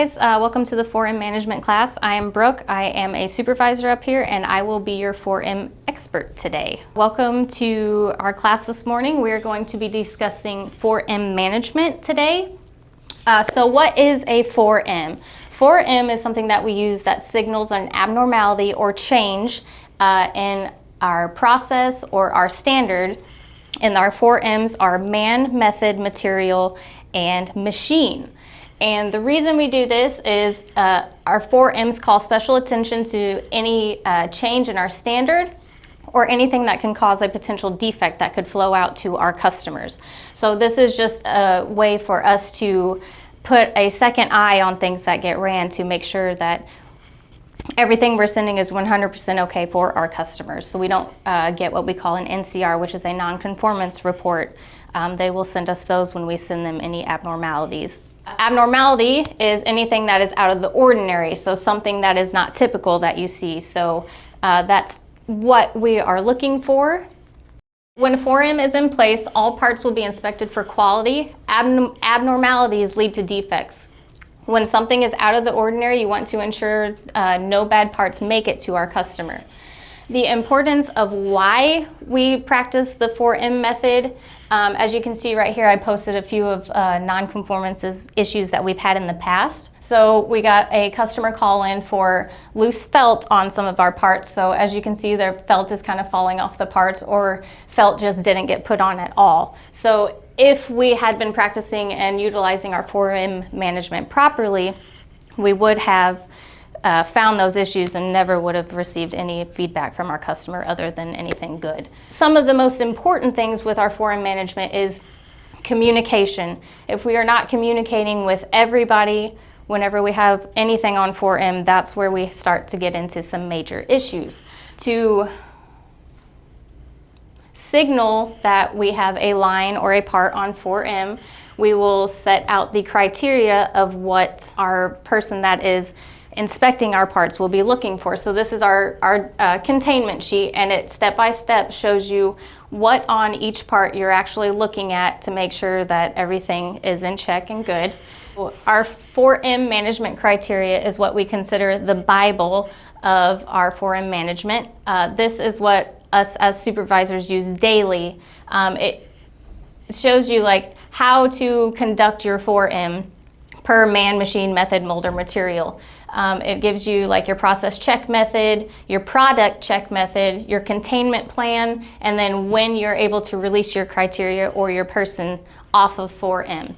guys, welcome to the 4M management class. I am Brooke. I am a supervisor up here and I will be your 4M expert today. Welcome to our class this morning. We are going to be discussing 4M management today. So what is a 4M? 4M is something that we use that signals an abnormality or change in our process or our standard. And our 4Ms are man, method, material, and machine. And the reason we do this is our 4Ms call special attention to any change in our standard or anything that can cause a potential defect that could flow out to our customers. So this is just a way for us to put a second eye on things that get ran to make sure that everything we're sending is 100% okay for our customers. So we don't get what we call an NCR, which is a non-conformance report. They will send us those when we send them any abnormalities. Abnormality is anything that is out of the ordinary, so something that is not typical that you see. So that's what we are looking for. When 4M is in place, all parts will be inspected for quality. Abnormalities lead to defects. When something is out of the ordinary, you want to ensure no bad parts make it to our customer. The importance of why we practice the 4M method, as you can see right here, I posted a few of non-conformances issues that we've had in the past. So we got a customer call in for loose felt on some of our parts. So as you can see, their felt is kind of falling off the parts, or felt just didn't get put on at all. So if we had been practicing and utilizing our 4M management properly, we would have found those issues and never would have received any feedback from our customer other than anything good. Some of the most important things with our 4M management is communication. If we are not communicating with everybody whenever we have anything on 4M, that's where we start to get into some major issues. To signal that we have a line or a part on 4M, we will set out the criteria of what our person that is inspecting our parts will be looking for. So this is our containment sheet, and it step by step shows you what on each part you're actually looking at to make sure that everything is in check and good. Our 4M management criteria is what we consider the Bible of our 4M management. This is what us as supervisors use daily. It shows you like how to conduct your 4M per man, machine, method, mold, or material. It gives you like your process check method, your product check method, your containment plan, and then when you're able to release your criteria or your person off of 4M.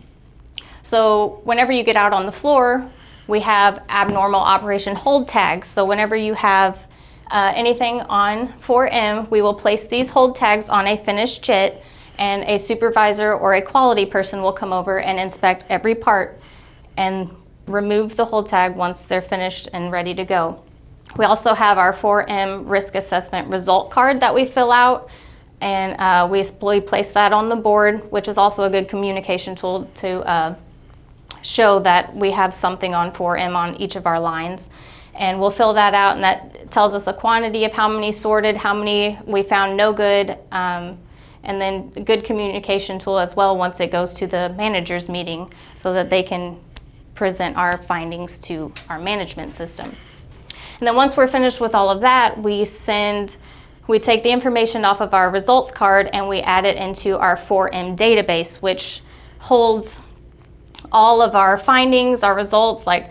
So whenever you get out on the floor, we have abnormal operation hold tags. So whenever you have anything on 4M, we will place these hold tags on a finished JIT, and a supervisor or a quality person will come over and inspect every part and remove the hold tag once they're finished and ready to go. We also have our 4M risk assessment result card that we fill out, and we place that on the board, which is also a good communication tool to show that we have something on 4M on each of our lines. And we'll fill that out, and that tells us a quantity of how many sorted, how many we found no good, and then a good communication tool as well once it goes to the manager's meeting so that they can present our findings to our management system. And then once we're finished with all of that, we take the information off of our results card and we add it into our 4M database, which holds all of our findings, our results, like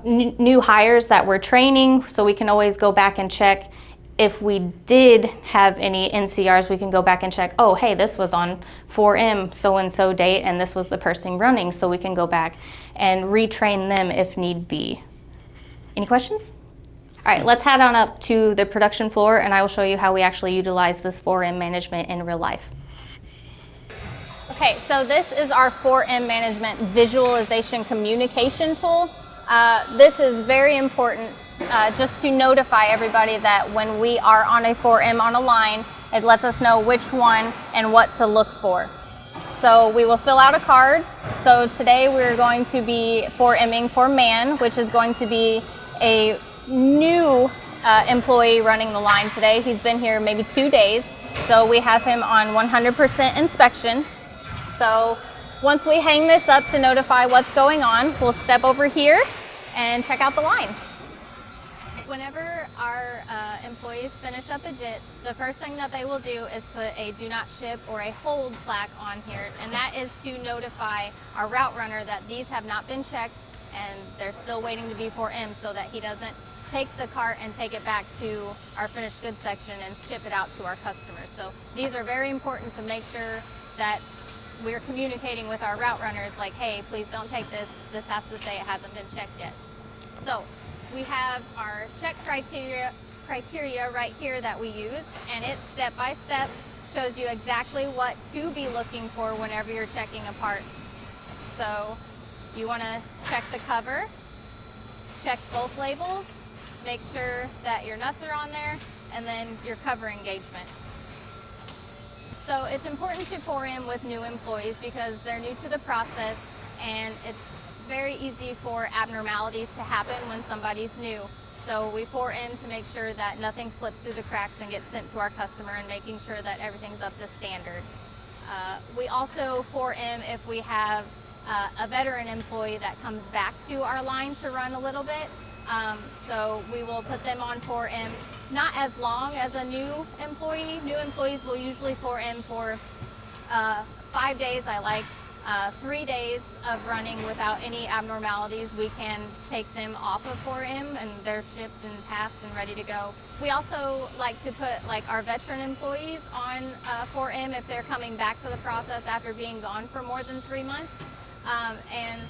new hires that we're training, so we can always go back and check. If we did have any NCRs, we can go back and check, oh, hey, this was on 4M so-and-so date, and this was the person running, so we can go back and retrain them if need be. Any questions? All right, let's head on up to the production floor, and I will show you how we actually utilize this 4M management in real life. Okay, so this is our 4M management visualization communication tool. This is very important just to notify everybody that when we are on a 4M on a line, it lets us know which one and what to look for. So we will fill out a card. So today we're going to be 4Ming for man, which is going to be a new employee running the line today. He's been here maybe 2 days. So we have him on 100% inspection. So once we hang this up to notify what's going on, we'll step over here and check out the line. Whenever our employees finish up a JIT, the first thing that they will do is put a do not ship or a hold plaque on here, and that is to notify our route runner that these have not been checked and they're still waiting to be 4M, so that he doesn't take the cart and take it back to our finished goods section and ship it out to our customers. So these are very important to make sure that we're communicating with our route runners like, hey, please don't take this. This has to say it hasn't been checked yet. So we have our check criteria right here that we use, and it step by step shows you exactly what to be looking for whenever you're checking a part. So you want to check the cover, check both labels, make sure that your nuts are on there, and then your cover engagement. So it's important to 4M with new employees because they're new to the process, and it's very easy for abnormalities to happen when somebody's new. So we 4M to make sure that nothing slips through the cracks and gets sent to our customer, and making sure that everything's up to standard. We also 4M if we have a veteran employee that comes back to our line to run a little bit. So we will put them on 4M, not as long as a new employee. New employees will usually 4M for 5 days. I like 3 days of running without any abnormalities. We can take them off of 4M and they're shipped and passed and ready to go. We also like to put like our veteran employees on 4M if they're coming back to the process after being gone for more than 3 months. And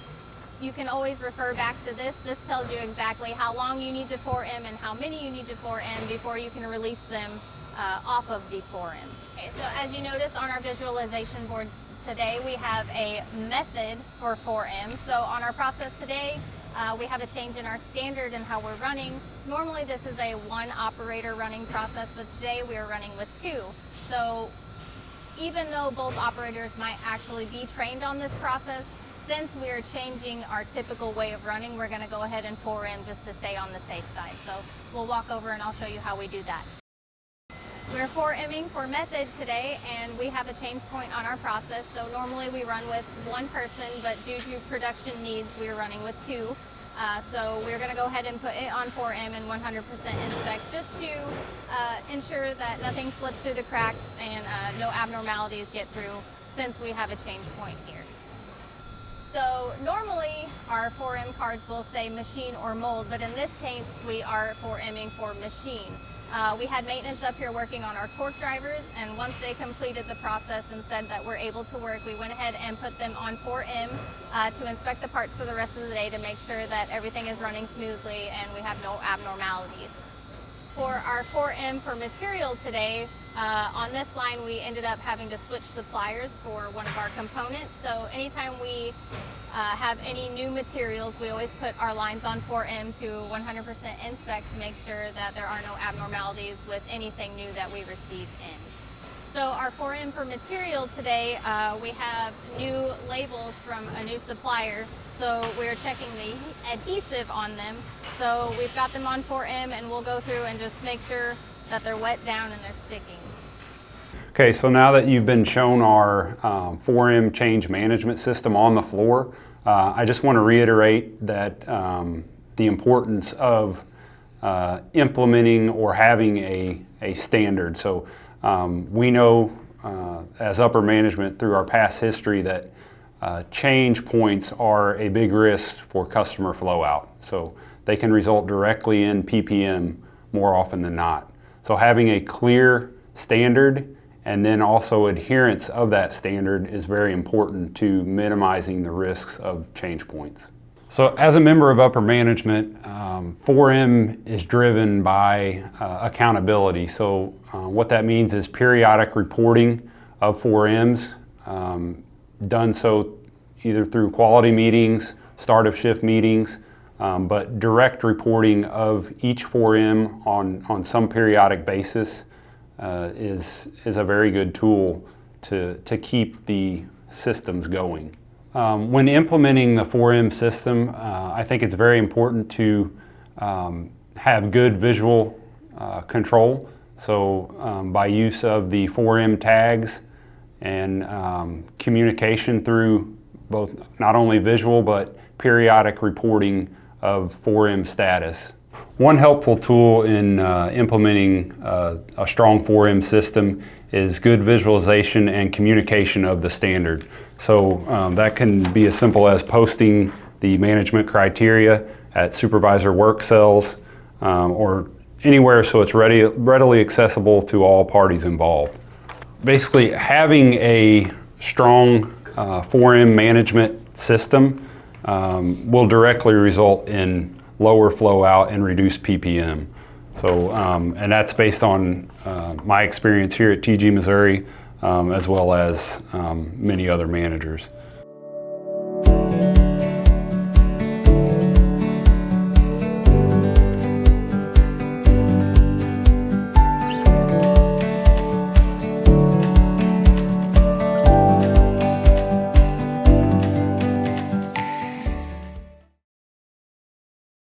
you can always refer back to this. This tells you exactly how long you need to 4M and how many you need to 4M before you can release them off of the 4M. Okay, so as you notice on our visualization board today, we have a method for 4M. So on our process today, we have a change in our standard and how we're running. Normally this is a 1 operator running process, but today we are running with 2. So even though both operators might actually be trained on this process, since we're changing our typical way of running, we're going to go ahead and 4M just to stay on the safe side. So we'll walk over and I'll show you how we do that. We're 4Ming for method today, and we have a change point on our process. So normally we run with 1 person, but due to production needs, we're running with 2. So we're going to go ahead and put it on 4M and 100% inspect, just to ensure that nothing slips through the cracks and no abnormalities get through, since we have a change point here. So normally our 4M cards will say machine or mold, but in this case we are 4Ming for machine. We had maintenance up here working on our torque drivers, and once they completed the process and said that we're able to work, we went ahead and put them on 4M to inspect the parts for the rest of the day to make sure that everything is running smoothly and we have no abnormalities. For our 4M for material today, on this line we ended up having to switch suppliers for one of our components. So anytime we have any new materials, we always put our lines on 4M to 100% inspect to make sure that there are no abnormalities with anything new that we receive in. So our 4M for material today, we have new labels from a new supplier. So we're checking the adhesive on them. So we've got them on 4M, and we'll go through and just make sure that they're wet down and they're sticking. Okay, so now that you've been shown our 4M change management system on the floor, I just want to reiterate that the importance of implementing or having a standard. So we know as upper management through our past history that change points are a big risk for customer flow out. So they can result directly in PPM more often than not. So having a clear standard and then also adherence of that standard is very important to minimizing the risks of change points. So as a member of upper management, 4M is driven by accountability. So what that means is periodic reporting of 4Ms, done so either through quality meetings, start of shift meetings, but direct reporting of each 4M on some periodic basis is a very good tool to keep the systems going. When implementing the 4M system, I think it's very important to have good visual control. So by use of the 4M tags and communication through both not only visual but periodic reporting of 4M status. One helpful tool in implementing a strong 4M system is good visualization and communication of the standard. So that can be as simple as posting the management criteria at supervisor work cells or anywhere so it's readily accessible to all parties involved. Basically, having a strong 4M management system will directly result in lower flow out and reduced PPM. So, and that's based on my experience here at TG Missouri, as well as many other managers.